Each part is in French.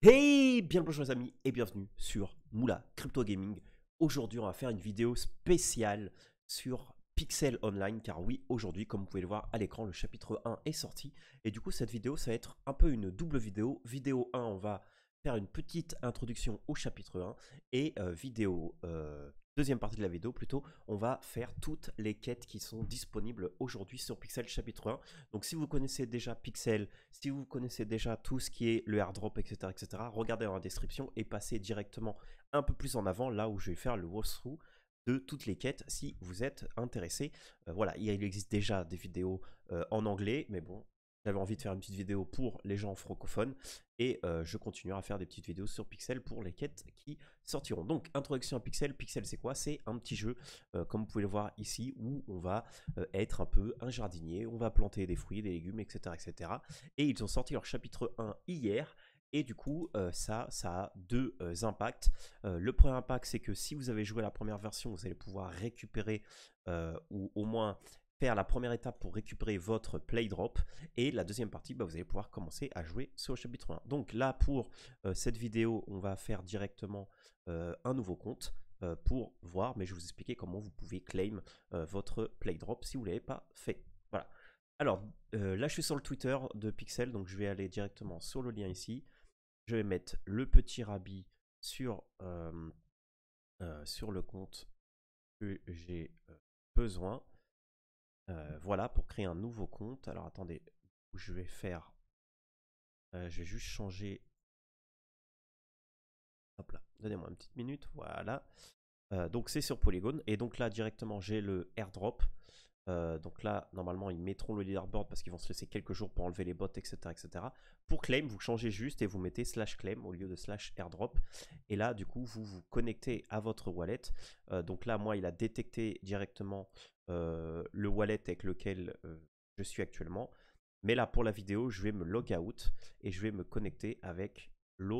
Hey, bien le bonjour les amis et bienvenue sur Moula Crypto Gaming. Aujourd'hui on va faire une vidéo spéciale sur Pixel Online car oui, aujourd'hui comme vous pouvez le voir à l'écran, le chapitre 1 est sorti. Et du coup cette vidéo ça va être un peu une double vidéo. Vidéo 1 on va faire une petite introduction au chapitre 1 et deuxième partie de la vidéo plutôt, on va faire toutes les quêtes qui sont disponibles aujourd'hui sur Pixel chapitre 1. Donc si vous connaissez déjà Pixel, si vous connaissez déjà tout ce qui est le airdrop, etc., regardez dans la description et passez directement un peu plus en avant, là où je vais faire le walkthrough de toutes les quêtes si vous êtes intéressé. Voilà, il existe déjà des vidéos en anglais, mais bon, j'avais envie de faire une petite vidéo pour les gens francophones et je continuerai à faire des petites vidéos sur Pixel pour les quêtes qui sortiront. Donc, introduction à Pixel. Pixel, c'est quoi? C'est un petit jeu, comme vous pouvez le voir ici, où on va être un peu un jardinier, on va planter des fruits, des légumes, etc., etc. Et ils ont sorti leur chapitre 1 hier. Et du coup, ça a deux impacts. Le premier impact, c'est que si vous avez joué à la première version, vous allez pouvoir récupérer ou au moins faire la première étape pour récupérer votre play drop. Et la deuxième partie, vous allez pouvoir commencer à jouer sur le chapitre 1. Donc là, pour cette vidéo, on va faire directement un nouveau compte pour voir, mais je vais vous expliquer comment vous pouvez claim votre play drop si vous ne l'avez pas fait. Voilà. Alors, là, je suis sur le Twitter de Pixel, donc je vais aller directement sur le lien ici. Je vais mettre le petit rabis sur le compte que j'ai besoin. Voilà, pour créer un nouveau compte. Alors, attendez, je vais faire... je vais juste changer... Hop là, donnez-moi une petite minute, voilà. Donc c'est sur Polygon, et donc là directement j'ai le airdrop. Donc là, normalement, ils mettront le leaderboard parce qu'ils vont se laisser quelques jours pour enlever les bots, etc., etc. Pour claim, vous changez juste et vous mettez /claim au lieu de /airdrop. Et là, du coup, vous vous connectez à votre wallet. Donc là, moi, il a détecté directement le wallet avec lequel je suis actuellement. Mais là, pour la vidéo, je vais me log out et je vais me connecter avec un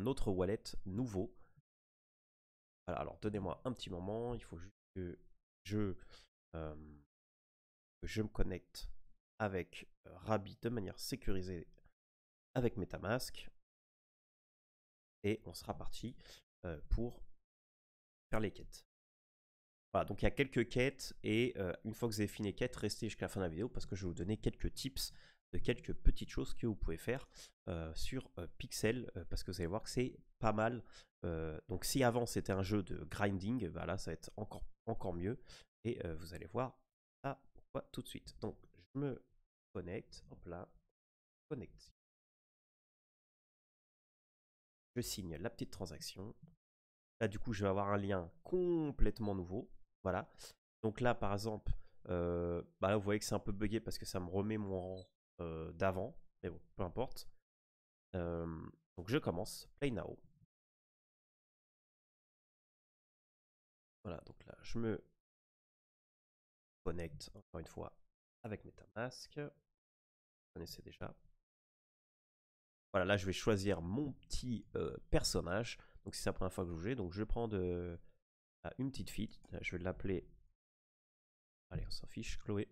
autre wallet nouveau. Voilà, alors, donnez-moi un petit moment. Il faut juste que je me connecte avec Rabbi de manière sécurisée avec MetaMask et on sera parti pour faire les quêtes. Voilà, donc il y a quelques quêtes et une fois que vous avez fini les quêtes, restez jusqu'à la fin de la vidéo parce que je vais vous donner quelques tips de quelques petites choses que vous pouvez faire sur Pixel parce que vous allez voir que c'est pas mal. Donc si avant c'était un jeu de grinding, bah là ça va être encore mieux et vous allez voir ça pourquoi tout de suite. Donc je me connecte, hop là, connecte. Je signe la petite transaction. Là du coup je vais avoir un lien complètement nouveau. Voilà. Donc là par exemple, là vous voyez que c'est un peu buggé parce que ça me remet mon rang d'avant. Mais bon, peu importe. Donc je commence, play now. Voilà, donc là je me connecte encore une fois avec MetaMask. Vous connaissez déjà. Voilà, là je vais choisir mon petit personnage. Donc c'est la première fois que je joue, donc je vais prendre une petite fille. Je vais l'appeler, allez on s'en fiche, Chloé,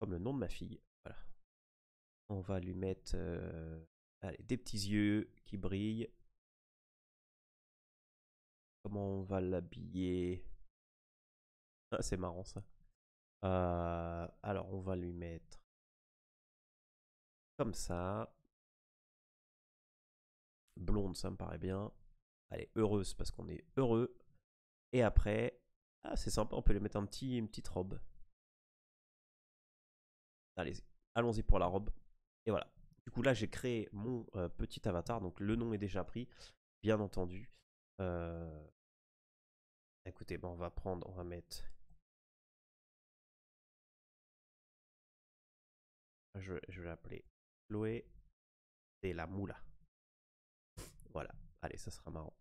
comme le nom de ma fille. Voilà. On va lui mettre allez, des petits yeux qui brillent. Comment on va l'habiller? Ah, c'est marrant ça. Alors on va lui mettre comme ça. Blonde, ça me paraît bien. Allez, heureuse parce qu'on est heureux. Et après, ah c'est sympa, on peut lui mettre une petite robe. Allez, allons-y pour la robe. Et voilà. Du coup là j'ai créé mon petit avatar, donc le nom est déjà pris, bien entendu. Écoutez, bon, on va mettre... Je vais l'appeler Chloé et la moula. Voilà, allez, ça sera marrant.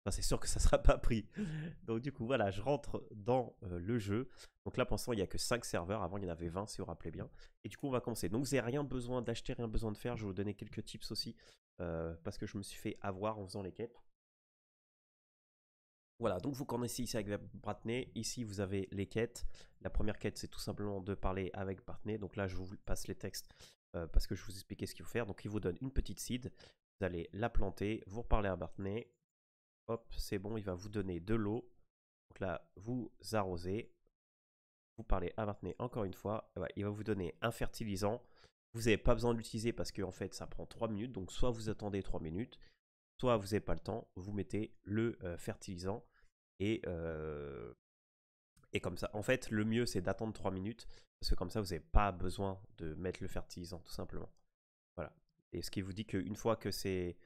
Enfin, c'est sûr que ça ne sera pas pris. Donc du coup, voilà, je rentre dans le jeu. Donc là, pour l'instant, il n'y a que 5 serveurs. Avant, il y en avait 20, si vous vous rappelez bien. Et du coup, on va commencer. Donc vous n'avez rien besoin d'acheter, rien besoin de faire. Je vais vous donner quelques tips aussi. Parce que je me suis fait avoir en faisant les quêtes. Voilà, donc vous connaissez ici avec Bratney. Ici, vous avez les quêtes. La première quête, c'est tout simplement de parler avec Bratney. Donc là, je vous passe les textes parce que je vous expliquais ce qu'il faut faire. Donc il vous donne une petite seed, vous allez la planter, vous reparlez à Bartney, hop, c'est bon, il va vous donner de l'eau. Donc là, vous arrosez, vous parlez à Bartney encore une fois, il va vous donner un fertilisant. Vous n'avez pas besoin de l'utiliser parce que en fait ça prend 3 minutes, donc soit vous attendez 3 minutes, soit vous n'avez pas le temps, vous mettez le fertilisant et comme ça, en fait, le mieux c'est d'attendre 3 minutes parce que comme ça, vous n'avez pas besoin de mettre le fertilisant tout simplement. Voilà. Et ce qui vous dit qu'une fois que c'est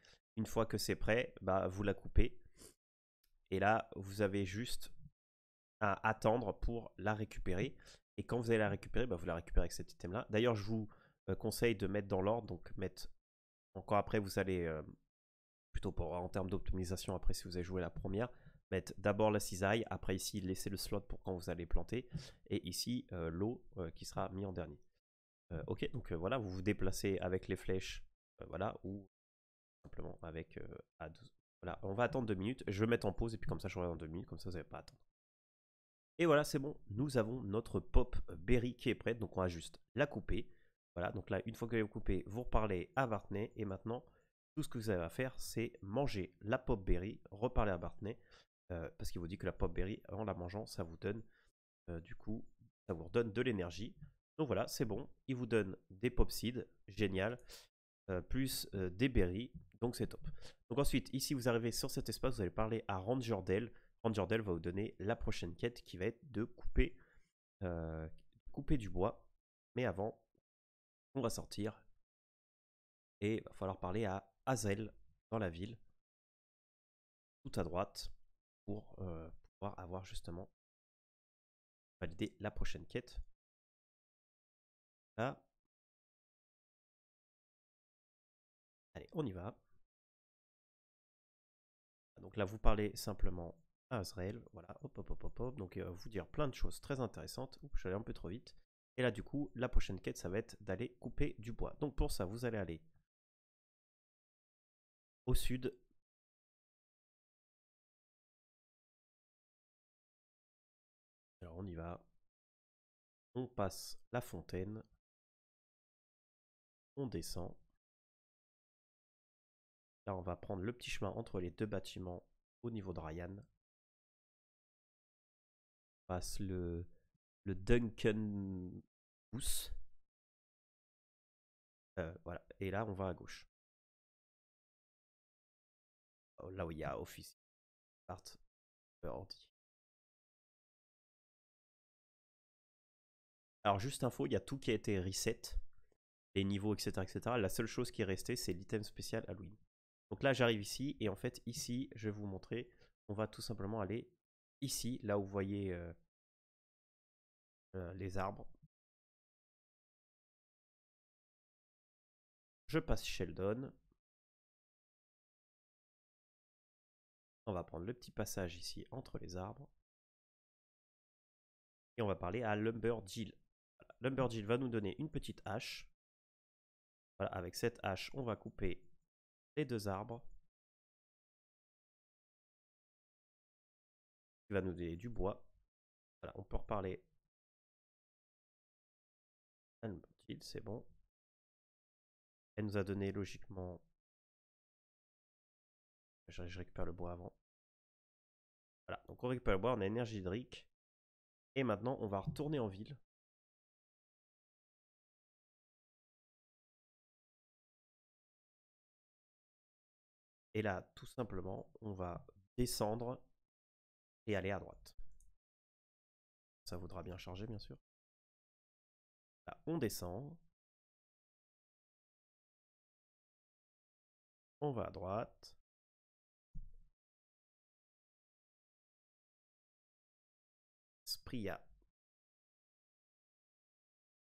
prêt, bah, vous la coupez. Et là, vous avez juste à attendre pour la récupérer. Et quand vous allez la récupérer, bah, vous la récupérez avec cet item là. D'ailleurs, je vous conseille de mettre dans l'ordre, donc mettre encore après, vous allez plutôt en termes d'optimisation, après si vous avez joué la première, mettre d'abord la cisaille, après ici laisser le slot pour quand vous allez planter, et ici l'eau qui sera mis en dernier. Ok, donc voilà, vous vous déplacez avec les flèches, voilà, ou simplement avec A12. Voilà, on va attendre 2 minutes, je vais mettre en pause, et puis comme ça je reviens dans 2 minutes, comme ça vous n'avez pas à attendre. Et voilà, c'est bon, nous avons notre pop berry qui est prête, donc on va juste la couper. Voilà, donc là, une fois que vous avez coupé, vous reparlez à Bartney, et maintenant, tout ce que vous avez à faire, c'est manger la pop berry, reparler à Bartney, parce qu'il vous dit que la pop berry, en la mangeant, ça vous donne, du coup, ça vous redonne de l'énergie. Donc voilà, c'est bon, il vous donne des pop seeds, génial, plus des berries, donc c'est top. Donc ensuite, ici, vous arrivez sur cet espace, vous allez parler à Rangerdale. Rangerdale va vous donner la prochaine quête qui va être de couper du bois. Mais avant, on va sortir et il va falloir parler à Hazel dans la ville, tout à droite, pour pouvoir avoir justement validé la prochaine quête. Là. Allez, on y va. Donc là, vous parlez simplement à Azrael. Voilà, hop, hop, hop, hop, hop. Donc il va vous dire plein de choses très intéressantes. Oups, je suis allé un peu trop vite. Et là, du coup, la prochaine quête, ça va être d'aller couper du bois. Donc pour ça, vous allez aller au sud. Alors on y va. On passe la fontaine. On descend. Là, on va prendre le petit chemin entre les deux bâtiments au niveau de Ryan. On passe le Duncan House. Voilà. Et là, on va à gauche. Là où il y a Office Art Birdie. Alors, juste info, il y a tout qui a été reset. Les niveaux, etc., etc. La seule chose qui est restée, c'est l'item spécial Halloween. Donc là, j'arrive ici. Et en fait, ici, je vais vous montrer. On va tout simplement aller ici, là où vous voyez les arbres. Je passe Sheldon. On va prendre le petit passage ici entre les arbres. Et on va parler à Lumberjill. Voilà. Lumberjill va nous donner une petite hache. Voilà, avec cette hache, on va couper les deux arbres. Il va nous donner du bois. Voilà, on peut reparler à Lumberjill, c'est bon. Elle nous a donné logiquement... Je récupère le bois avant. Voilà, donc on récupère le bois, on a énergie hydrique. Et maintenant, on va retourner en ville. Et là, tout simplement, on va descendre et aller à droite. Ça voudra bien charger, bien sûr. Là, on descend. On va à droite. Spria.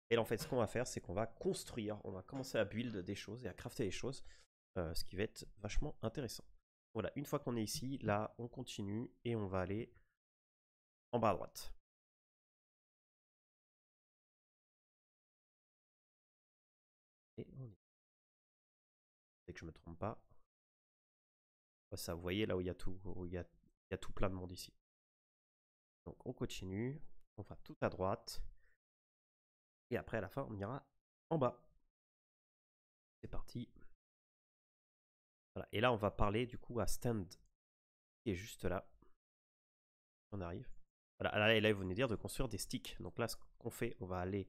Et là, en fait, ce qu'on va faire, c'est qu'on va construire. On va commencer à build des choses et à crafter des choses. Ce qui va être vachement intéressant. Voilà, une fois qu'on est ici, là, on continue et on va aller en bas à droite. Et on y... Dès que je me trompe pas. Ça, vous voyez là où il y a tout, il y a tout plein de monde ici. Donc on continue, on va tout à droite. Et après à la fin, on ira en bas. parti. Voilà. Et là, on va parler du coup à Stand qui est juste là. On arrive. Voilà, là, il va nous dire de construire des sticks. Donc là, ce qu'on fait, on va aller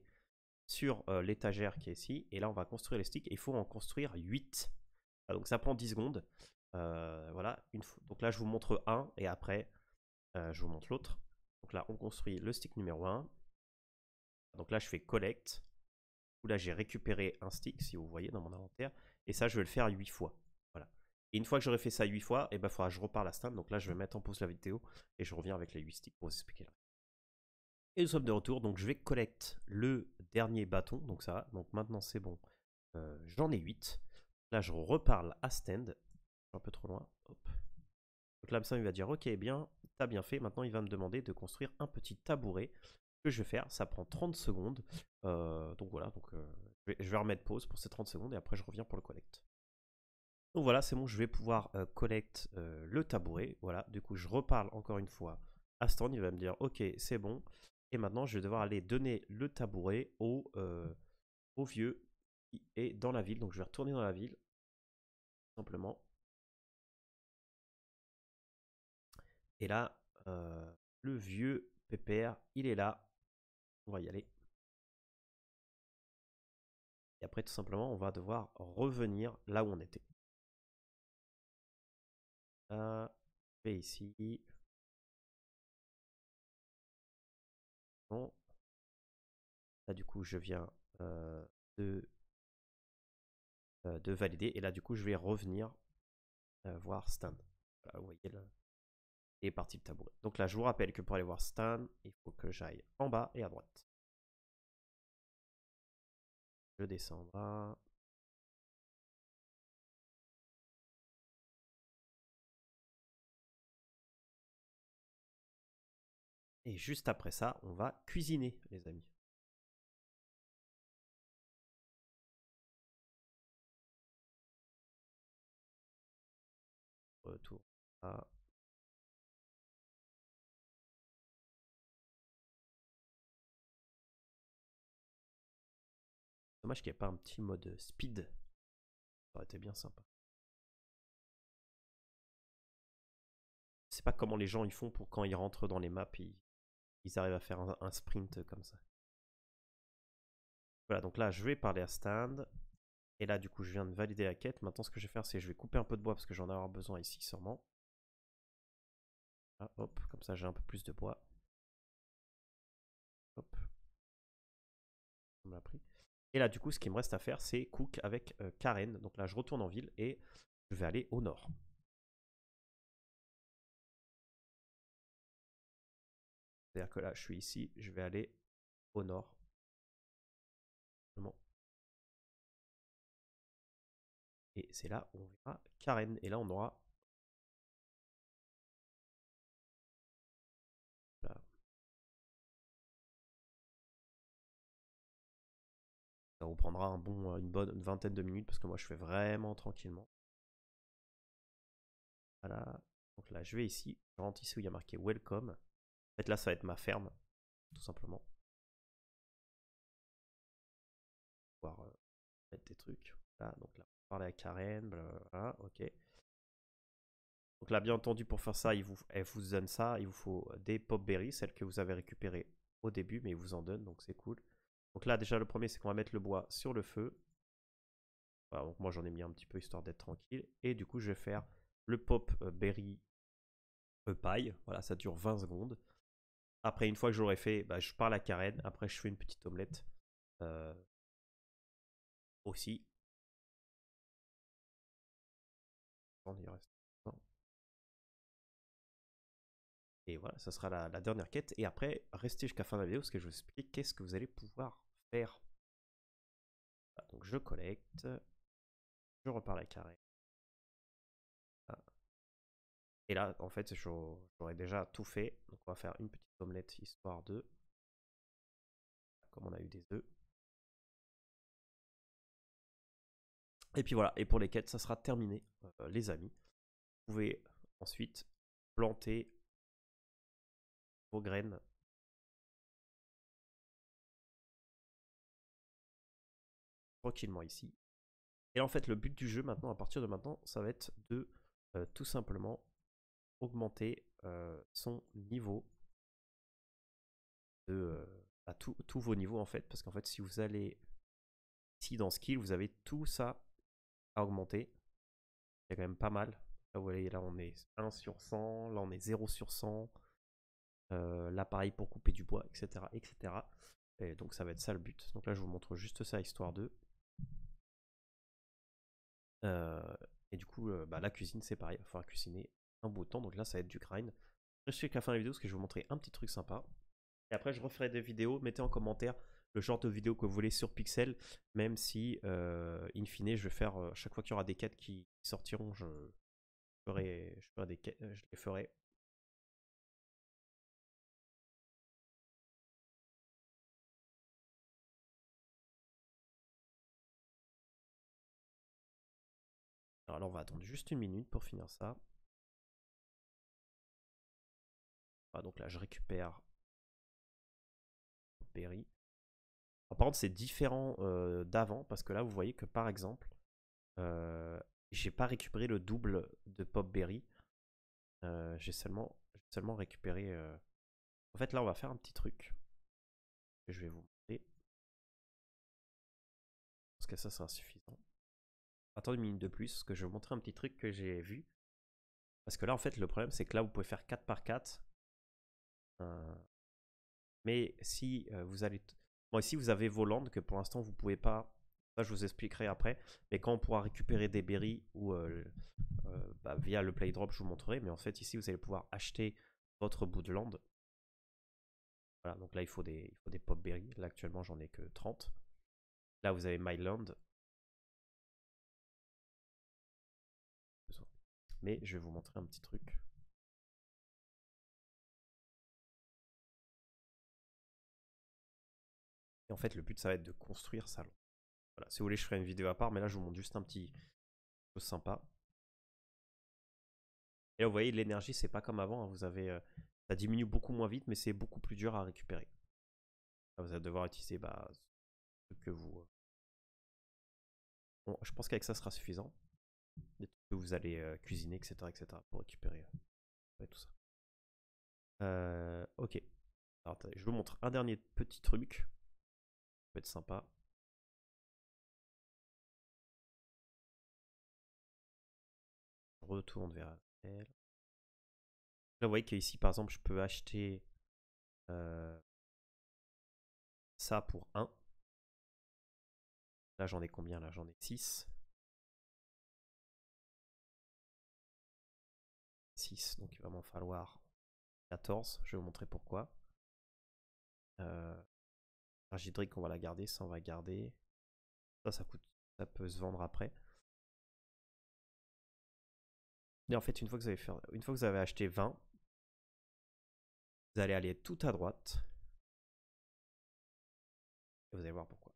sur l'étagère qui est ici. Et là, on va construire les sticks. Et il faut en construire 8. Voilà, donc ça prend 10 secondes. Voilà. Donc là, je vous montre un. Et après, je vous montre l'autre. Donc là, on construit le stick numéro 1. Donc là, je fais collect. Là, j'ai récupéré un stick, si vous voyez, dans mon inventaire. Et ça, je vais le faire 8 fois. Voilà. Et une fois que j'aurai fait ça 8 fois, il faudra que je repars à stand. Donc là, je vais mettre en pause la vidéo et je reviens avec les 8 sticks pour vous expliquer là. Et nous sommes de retour. Donc je vais collect le dernier bâton. Donc ça va. Donc maintenant, c'est bon. J'en ai 8. Là, je reparle à stand. Je suis un peu trop loin. Hop. Donc là, ça, il va dire ok, bien, t'as bien fait. Maintenant, il va me demander de construire un petit tabouret que je vais faire. Ça prend 30 secondes. Donc voilà. Donc, je vais remettre pause pour ces 30 secondes et après, je reviens pour le collect. Donc voilà, c'est bon, je vais pouvoir collect le tabouret. Voilà, du coup, je reparle encore une fois à stand. Il va me dire ok, c'est bon. Et maintenant, je vais devoir aller donner le tabouret au vieux qui est dans la ville. Donc je vais retourner dans la ville, simplement. Et là, le vieux pépère, il est là. On va y aller. Et après, tout simplement, on va devoir revenir là où on était. Là, je vais ici. Bon. Là, du coup, je viens de valider. Et là, du coup, je vais revenir voir Stan. Voilà, vous voyez, là, il est parti le tabouret. Donc là, je vous rappelle que pour aller voir Stan, il faut que j'aille en bas et à droite. Je descends là. Et juste après ça, on va cuisiner, les amis. Retour là. Dommage qu'il n'y ait pas un petit mode speed. Ça aurait été bien sympa. Je sais pas comment les gens ils font pour quand ils rentrent dans les maps, ils arrivent à faire un sprint comme ça. Voilà, donc là, je vais parler à Stand. Et là, du coup, je viens de valider la quête. Maintenant, ce que je vais faire, c'est que je vais couper un peu de bois parce que j'en ai avoir besoin ici, sûrement. Là, hop, comme ça, j'ai un peu plus de bois. Hop. On me l'a pris. Et là, du coup, ce qu'il me reste à faire, c'est cook avec Karen. Donc là, je retourne en ville et je vais aller au nord. C'est-à-dire que là, je suis ici, je vais aller au nord. Et c'est là où on verra Karen. Et là, on aura... Là. Ça vous prendra une bonne vingtaine de minutes parce que moi, je fais vraiment tranquillement. Voilà. Donc là, je vais ici. Je rentre ici où il y a marqué Welcome. En fait, là, ça va être ma ferme, tout simplement. Pouvoir mettre des trucs. Là, donc là, on va parler à Karen. Blablabla, ok. Donc là, bien entendu, pour faire ça, elle vous donne ça. Il vous faut des pop berries, celles que vous avez récupérées au début, mais il vous en donne, donc c'est cool. Donc là, déjà, le premier, c'est qu'on va mettre le bois sur le feu. Voilà, donc moi, j'en ai mis un petit peu histoire d'être tranquille. Et du coup, je vais faire le pop berry paille. Voilà, ça dure 20 secondes. Après, une fois que j'aurai fait, bah, je parle à Karen. Après, je fais une petite omelette aussi. Il reste. Et voilà, ça sera la dernière quête. Et après, restez jusqu'à la fin de la vidéo parce que je vais vous expliquer qu'est-ce que vous allez pouvoir faire. Voilà, donc je collecte. Je reparle à Carré. Et là, en fait, j'aurais déjà tout fait. Donc on va faire une petite omelette histoire de... Comme on a eu des œufs. Et puis voilà, et pour les quêtes, ça sera terminé, les amis. Vous pouvez ensuite planter vos graines tranquillement ici. Et en fait, le but du jeu maintenant, à partir de maintenant, ça va être de tout simplement augmenter son niveau de à tous vos niveaux en fait. Parce qu'en fait, si vous allez ici dans skill, vous avez tout ça à augmenter. C'est quand même pas mal. Là, vous voyez, là on est 1 sur 100, là on est 0 sur 100. Là pareil pour couper du bois, etc. etc. Et donc ça va être ça le but. Donc là je vous montre juste ça histoire de. Et du coup bah, la cuisine c'est pareil, il va falloir cuisiner un bout de temps. Donc là ça va être du grind. Restez jusqu'à la fin de la vidéo parce que je vais vous montrer un petit truc sympa. Et après je referai des vidéos. Mettez en commentaire le genre de vidéo que vous voulez sur Pixel. Même si in fine je vais faire chaque fois qu'il y aura des quêtes qui sortiront, je ferai des quêtes, je les ferai. Alors là on va attendre juste une minute pour finir ça. Voilà, donc là je récupère Berry. Par contre, c'est différent d'avant parce que là, vous voyez que par exemple, j'ai pas récupéré le double de Pop Berry. J'ai seulement récupéré. En fait, là, on va faire un petit truc que je vais vous montrer. Parce que ça sera suffisant. Attendez une minute de plus parce que je vais vous montrer un petit truc que j'ai vu. Parce que là, en fait, le problème, c'est que là, vous pouvez faire 4 par 4. Mais si vous allez. Bon, ici, vous avez vos landes que pour l'instant, vous pouvez pas. Ça, je vous expliquerai après. Mais quand on pourra récupérer des berries ou bah, via le play drop, je vous montrerai. Mais en fait, ici, vous allez pouvoir acheter votre bout de land. Voilà, donc là, il faut des pop berries. Là, actuellement, j'en ai que 30. Là, vous avez my land. Mais je vais vous montrer un petit truc. Et en fait, le but, ça va être de construire ça. Voilà, si vous voulez, je ferai une vidéo à part. Mais là, je vous montre juste un petit chose sympa. Et là, vous voyez, l'énergie, c'est pas comme avant. Hein. Vous avez, ça diminue beaucoup moins vite, mais c'est beaucoup plus dur à récupérer. Là, vous allez devoir utiliser bah, ce que vous. Bon, je pense qu'avec ça sera suffisant. Des trucs que vous allez cuisiner, etc., pour récupérer tout ça. Ok. Alors, attendez, je vous montre un dernier petit truc. Ça peut être sympa. Je retourne vers elle. Là, vous voyez qu'ici, par exemple, je peux acheter ça pour 1. Là, j'en ai combien? Là, j'en ai 6. 6, donc il va m'en falloir 14. Je vais vous montrer pourquoi. Argidric, on va la garder. Ça, on va garder. Ça coûte. Ça peut se vendre après. Et en fait, une fois que vous avez acheté 20, vous allez aller tout à droite. Et vous allez voir pourquoi.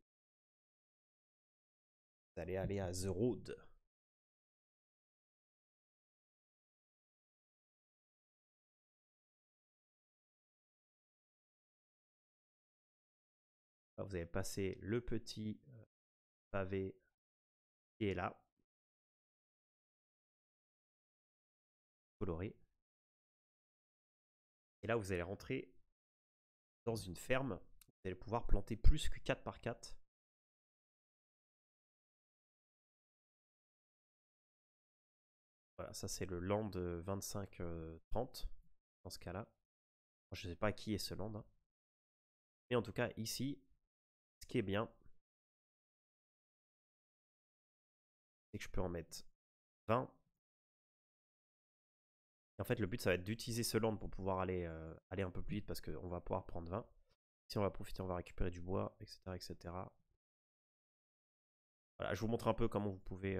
Vous allez aller à The Road. Là, vous allez passer le petit pavé qui est là. Coloré. Et là, vous allez rentrer dans une ferme. Vous allez pouvoir planter plus que 4 par 4. Voilà, ça c'est le land 25-30 dans ce cas-là. Je ne sais pas qui est ce land. Hein. Mais en tout cas, ici, ce qui est bien, c'est que je peux en mettre 20. Et en fait, le but, ça va être d'utiliser ce land pour pouvoir aller un peu plus vite parce qu'on va pouvoir prendre 20. Si on va profiter, on va récupérer du bois, etc. etc. Voilà, je vous montre un peu comment vous pouvez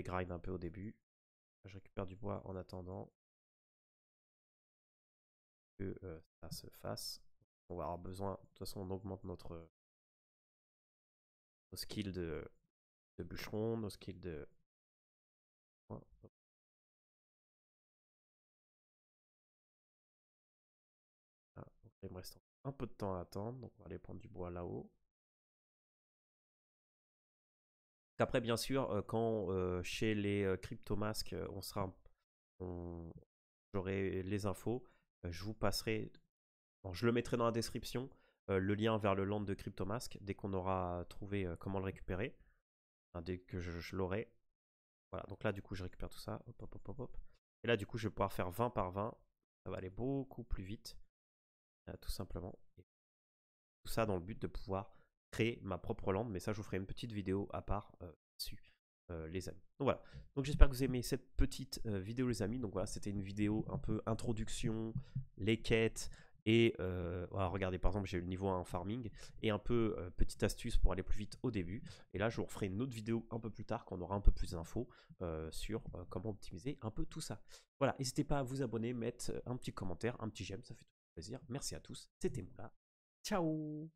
grind un peu au début. Je récupère du bois en attendant que ça se fasse. On va avoir besoin, de toute façon on augmente nos skills de bûcheron, nos skills de... Ah, donc il me reste un peu de temps à attendre, donc on va aller prendre du bois là-haut. Qu'après, bien sûr, quand chez les CryptoMask, j'aurai les infos, je vous passerai, bon, je le mettrai dans la description, le lien vers le land de CryptoMask dès qu'on aura trouvé comment le récupérer, enfin, dès que je l'aurai. Voilà, donc là, du coup, je récupère tout ça. Hop, hop, hop, hop, hop. Et là, du coup, je vais pouvoir faire 20 par 20. Ça va aller beaucoup plus vite, tout simplement. Et tout ça dans le but de pouvoir créer ma propre land. Mais ça, je vous ferai une petite vidéo à part dessus, les amis. Donc voilà. Donc j'espère que vous aimez cette petite vidéo, les amis. Donc voilà, c'était une vidéo un peu introduction, les quêtes. Et voilà, regardez, par exemple, j'ai eu le niveau 1 en farming et un peu petite astuce pour aller plus vite au début. Et là, je vous referai une autre vidéo un peu plus tard quand on aura un peu plus d'infos sur comment optimiser un peu tout ça. Voilà, n'hésitez pas à vous abonner, mettre un petit commentaire, un petit j'aime, ça fait toujours plaisir. Merci à tous, c'était Moula. Ciao!